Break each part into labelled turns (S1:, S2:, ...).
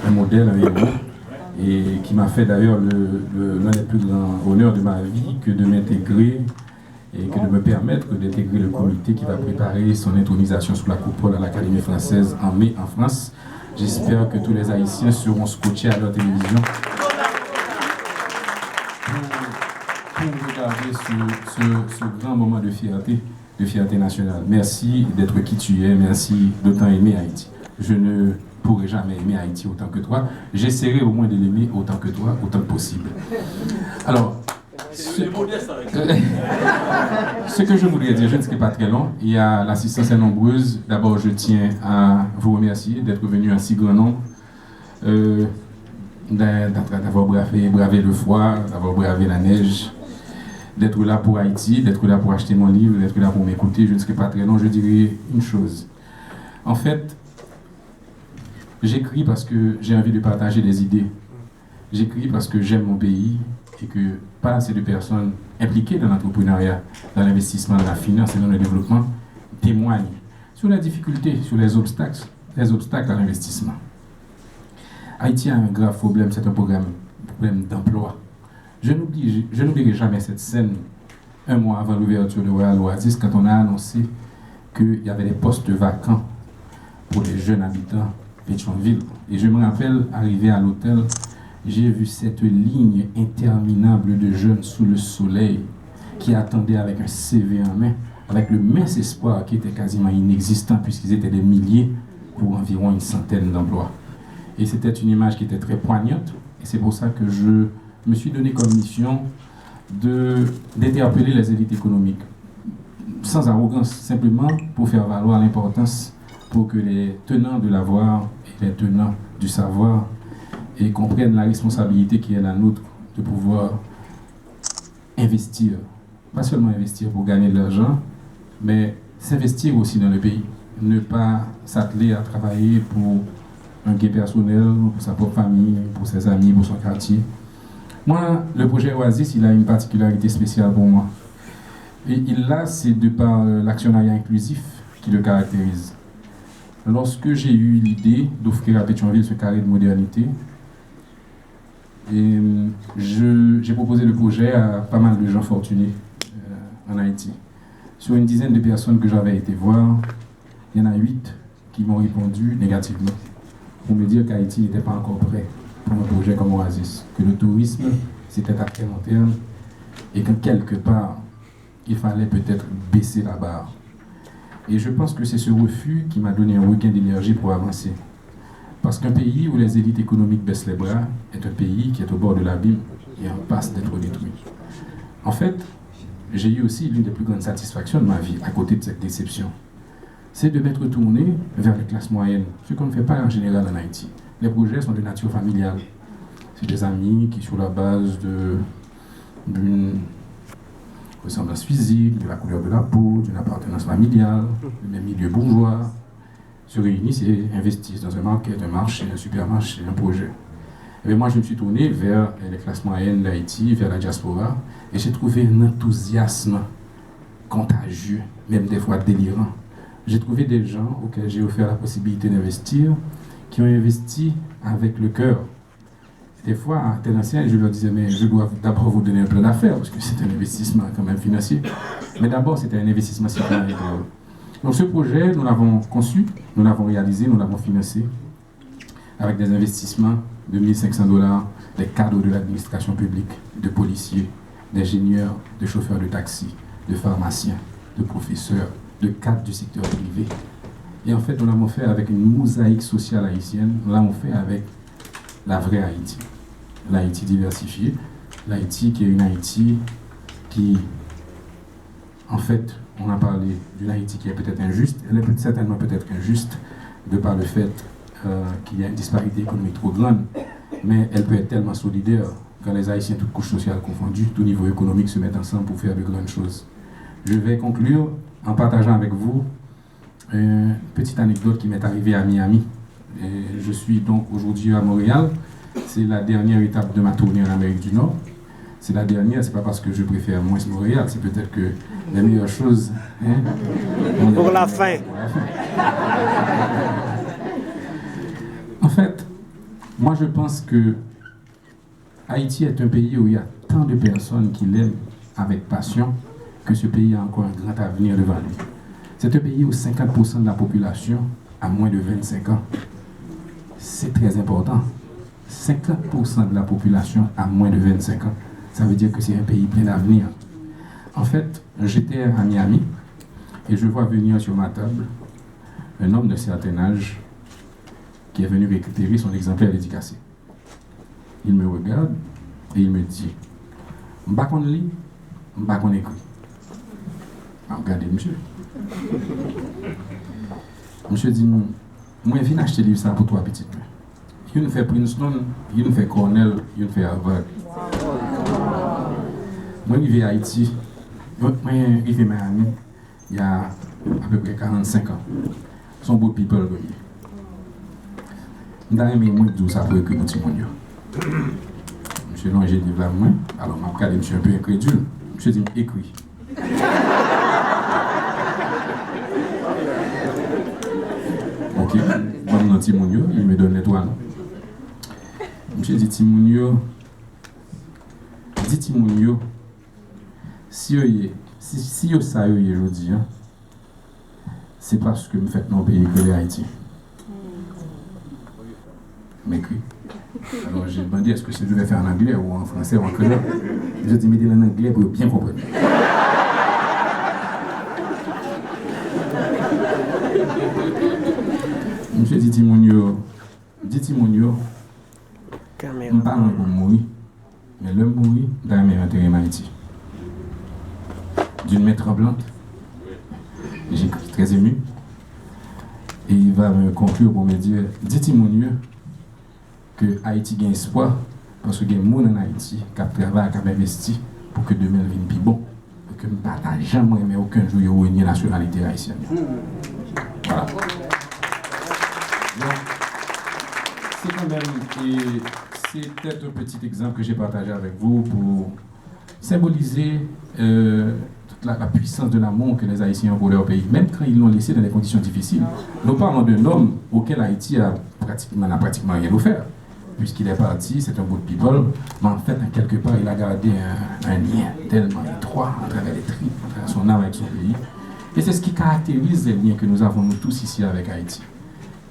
S1: un modèle, un héros, et qui m'a fait d'ailleurs l'un des plus grands honneurs de ma vie que de m'intégrer et que de me permettre d'intégrer le comité qui va préparer son intronisation sous la coupole à l'Académie française en mai en France. J'espère que tous les Haïtiens seront scotchés à leur télévision pour regarder ce grand moment de fierté nationale. Merci d'être qui tu es, merci d'autant aimer Haïti. Je ne pourrai jamais aimer Haïti autant que toi. J'essaierai au moins de l'aimer autant que toi, autant que possible. Alors, ce que je voudrais dire, je ne serai pas très long, il y a l'assistance est nombreuse. D'abord, je tiens à vous remercier d'être venu un si grand nombre, d'avoir bravé le froid, d'avoir bravé la neige, d'être là pour Haïti, d'être là pour acheter mon livre, d'être là pour m'écouter. Je ne serai pas très long, je dirais une chose. En fait, j'écris parce que j'ai envie de partager des idées. J'écris parce que j'aime mon pays et que pas assez de personnes impliquées dans l'entrepreneuriat, dans l'investissement, dans la finance et dans le développement témoignent sur la difficulté, sur les obstacles à l'investissement. Haïti a un grave problème, c'est un problème d'emploi. Je n'oublierai jamais cette scène un mois avant l'ouverture de Royal Oasis quand on a annoncé qu'il y avait des postes vacants pour les jeunes habitants de Pétionville. Et je me rappelle, arrivé à l'hôtel, j'ai vu cette ligne interminable de jeunes sous le soleil qui attendaient avec un CV en main, avec le mince espoir qui était quasiment inexistant puisqu'ils étaient des milliers pour environ une centaine d'emplois. Et c'était une image qui était très poignante et c'est pour ça que je me suis donné comme mission d'interpeller les élites économiques, sans arrogance, simplement pour faire valoir l'importance pour que les tenants de l'avoir et les tenants du savoir et comprennent la responsabilité qui est la nôtre de pouvoir investir. Pas seulement investir pour gagner de l'argent, mais s'investir aussi dans le pays. Ne pas s'atteler à travailler pour un gain personnel, pour sa propre famille, pour ses amis, pour son quartier. Moi, le projet Oasis, il a une particularité spéciale pour moi. Et c'est de par l'actionnariat inclusif qui le caractérise. Lorsque j'ai eu l'idée d'offrir à Pétionville ce carré de modernité, j'ai proposé le projet à pas mal de gens fortunés en Haïti. Sur une dizaine de personnes que j'avais été voir, il y en a 8 qui m'ont répondu négativement pour me dire qu'Haïti n'était pas encore prêt pour un projet comme Oasis, que le tourisme c'était à très long terme et que quelque part il fallait peut-être baisser la barre. Et je pense que c'est ce refus qui m'a donné un regain d'énergie pour avancer. Parce qu'un pays où les élites économiques baissent les bras est un pays qui est au bord de l'abîme et en passe d'être détruit. En fait, j'ai eu aussi l'une des plus grandes satisfactions de ma vie, à côté de cette déception. C'est de m'être tourné vers les classes moyennes, ce qu'on ne fait pas en général en Haïti. Les projets sont de nature familiale. C'est des amis qui, sur la base d'une ressemblance physique, de la couleur de la peau, d'une appartenance familiale, du même milieu bourgeois, se réunissent et investissent dans un market, un marché, un supermarché, un projet. Et moi, je me suis tourné vers les classes moyennes d'Haïti, vers la diaspora, et j'ai trouvé un enthousiasme contagieux, même des fois délirant. J'ai trouvé des gens auxquels j'ai offert la possibilité d'investir, qui ont investi avec le cœur. Des fois, à tel ancien, je leur disais, mais je dois d'abord vous donner un plan d'affaires, parce que c'est un investissement quand même financier. Mais d'abord, c'était un investissement citoyen. Donc ce projet, nous l'avons conçu, nous l'avons réalisé, nous l'avons financé avec des investissements de $1 500, des cadres de l'administration publique, de policiers, d'ingénieurs, de chauffeurs de taxi, de pharmaciens, de professeurs, de cadres du secteur privé. Et en fait, nous l'avons fait avec une mosaïque sociale haïtienne, nous l'avons fait avec la vraie Haïti, l'Haïti diversifiée, l'Haïti qui est une Haïti qui, en fait, on a parlé d'une Haïti qui est peut-être injuste, elle est certainement peut-être injuste de par le fait qu'il y a une disparité économique trop grande, mais elle peut être tellement solidaire quand les Haïtiens, toutes couches sociales confondues, tout niveau économique se mettent ensemble pour faire de grandes choses. Je vais conclure en partageant avec vous une petite anecdote qui m'est arrivée à Miami. Et je suis donc aujourd'hui à Montréal. C'est la dernière étape de ma tournée en Amérique du Nord. C'est la dernière, c'est pas parce que je préfère moins Montréal, c'est peut-être que les meilleures choses...
S2: Pour la fin.
S1: En fait, Moi, je pense que Haïti est un pays où il y a tant de personnes qui l'aiment avec passion que ce pays a encore un grand avenir devant lui. C'est un pays où 50% de la population a moins de 25 ans. C'est très important. 50% de la population a moins de 25 ans. Ça veut dire que c'est un pays plein d'avenir. En fait, j'étais à Miami et je vois venir sur ma table un homme de certain âge qui est venu récupérer son exemplaire dédicacé. Il me regarde et il me dit « M'ba kon li, m'ba kon écrit ». Regardez, monsieur. Monsieur dit « Moi, je viens acheter livre ça pour toi, petite. Il fait Princeton, il fait Cornell, il fait Harvard. Moi, je vais à Haïti, moi, je vais à Miami, il y a à peu près 45 ans. Son beau people, je vais aimé moi dire ça pour écrire petit monde. Monsieur non, j'ai dit là moi, alors m'a regardé monsieur un peu incrédule. Monsieur dit écrit. OK, bon dans Timonio, il me donne l'étoile. Monsieur dit Timonio, si yo ça yo aujourd'hui, c'est parce que me fait non pays que Haïti. M'écrit. Alors j'ai demandé est-ce que je vais faire en anglais ou en français ou en créole. Je dis mettez en anglais pour bien comprendre. Monsieur dit Timonio, je ne parle pas pour mourir, mais l'homme mourir dans mes intérêts Haïti. D'une main tremblante, j'ai très ému, et il va me conclure pour me dire, dit Timonio, que Haïti gagne espoir parce que il y a des gens en Haïti qui travaillent, qui investi pour que demain vienne plus bon. Pour que je ne partage jamais mais aucun jour de la nationalité haïtienne. Voilà. Donc, c'est quand même, c'est peut-être un petit exemple que j'ai partagé avec vous pour symboliser toute la puissance de l'amour que les Haïtiens ont pour leur pays, même quand ils l'ont laissé dans des conditions difficiles. Nous parlons d'un homme auquel Haïti n'a pratiquement rien offert. Puisqu'il est parti, c'est un bout de people, mais en fait, quelque part, il a gardé un lien tellement étroit à travers les tripes, à travers son âme avec son pays. Et c'est ce qui caractérise les liens que nous avons nous tous ici avec Haïti.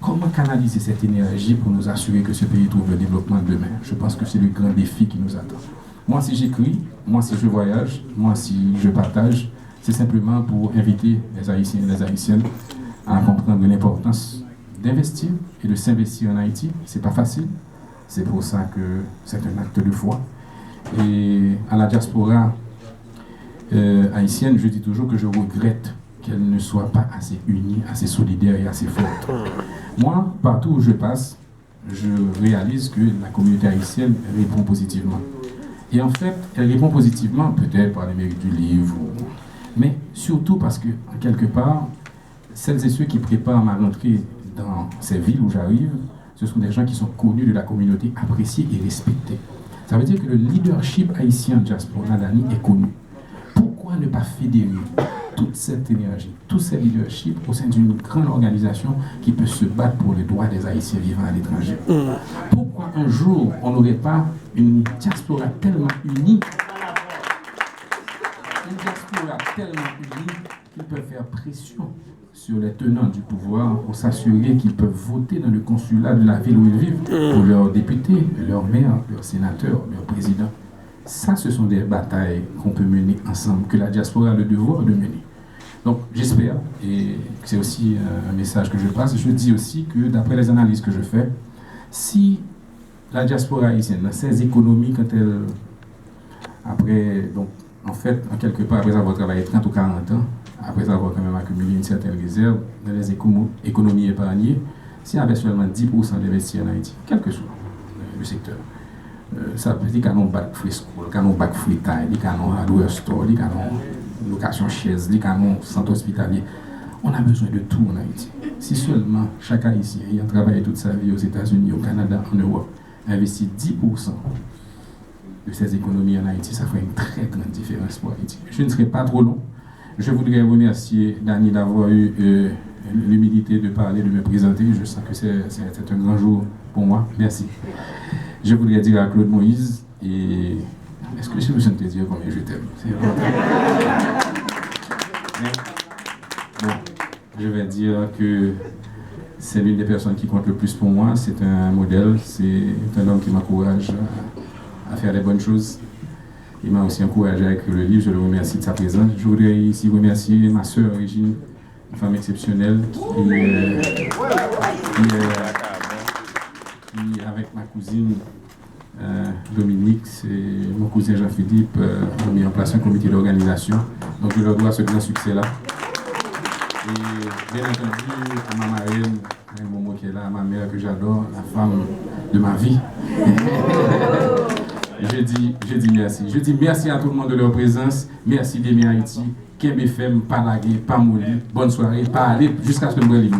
S1: Comment canaliser cette énergie pour nous assurer que ce pays trouve le développement de demain? Je pense que c'est le grand défi qui nous attend. Moi, si j'écris, moi, si je voyage, moi, si je partage, c'est simplement pour inviter les Haïtiens et les Haïtiennes à comprendre l'importance d'investir et de s'investir en Haïti. C'est pas facile. C'est pour ça que c'est un acte de foi. Et à la diaspora haïtienne, je dis toujours que je regrette qu'elle ne soit pas assez unie, assez solidaire et assez forte. Moi, partout où je passe, je réalise que la communauté haïtienne répond positivement. Et en fait, elle répond positivement, peut-être par les mérites du livre, mais surtout parce que, quelque part, celles et ceux qui préparent ma rentrée dans ces villes où j'arrive, ce sont des gens qui sont connus de la communauté, appréciés et respectés. Ça veut dire que le leadership haïtien diaspora d'Ani est connu. Pourquoi ne pas fédérer toute cette énergie, tous ces leaderships au sein d'une grande organisation qui peut se battre pour les droits des Haïtiens vivant à l'étranger? Pourquoi un jour on n'aurait pas une diaspora tellement unie, qu'ils peuvent faire pression sur les tenants du pouvoir pour s'assurer qu'ils peuvent voter dans le consulat de la ville où ils vivent pour leurs députés, leurs maires, leurs sénateurs, leurs présidents. Ça, ce sont des batailles qu'on peut mener ensemble, que la diaspora a le devoir de mener. Donc, j'espère, et c'est aussi un message que je passe, je dis aussi que d'après les analyses que je fais, si la diaspora haïtienne, dans ses économies, quand elle, après, donc, en fait, en quelque part, après avoir travaillé 30 ou 40 ans, après avoir quand même accumulé une certaine réserve dans les économies épargnées, s'il y avait seulement 10% d'investir en Haïti, quel que soit le secteur, ça veut dire qu'on a un bac free school, qu'on a un bac free time, qu'on a un hardware store, qu'on a une location chaise, qu'on a un centre hospitalier. On a besoin de tout en Haïti. Si seulement chaque Haïtien ayant travaillé toute sa vie aux États-Unis, au Canada, en Europe, investit 10% de ses économies en Haïti, ça ferait une très grande différence pour Haïti. Je ne serai pas trop long. Je voudrais remercier Dani d'avoir eu l'humilité de parler, de me présenter. Je sens que c'est un grand jour pour moi. Merci. Je voudrais dire à Claude Moïse, et est-ce que je me sens te dire combien je t'aime? Bon, je vais dire que c'est l'une des personnes qui compte le plus pour moi. C'est un modèle, c'est un homme qui m'encourage à faire les bonnes choses. Il m'a aussi encouragé à écrire le livre, je le remercie de sa présence. Je voudrais ici remercier ma sœur Régine, une femme exceptionnelle, qui avec ma cousine Dominique, c'est mon cousin Jean-Philippe, ont mis en place un comité d'organisation. Donc je leur dois ce grand succès-là. Et bien entendu, à ma marraine, Momo qui est là, à ma mère que j'adore, la femme de ma vie. Je dis merci. Je dis merci à tout le monde de leur présence. Merci d'aimer Haïti. Keb FM, pas laguer, pas molli. Bonne soirée, pas aller jusqu'à ce que nous livre.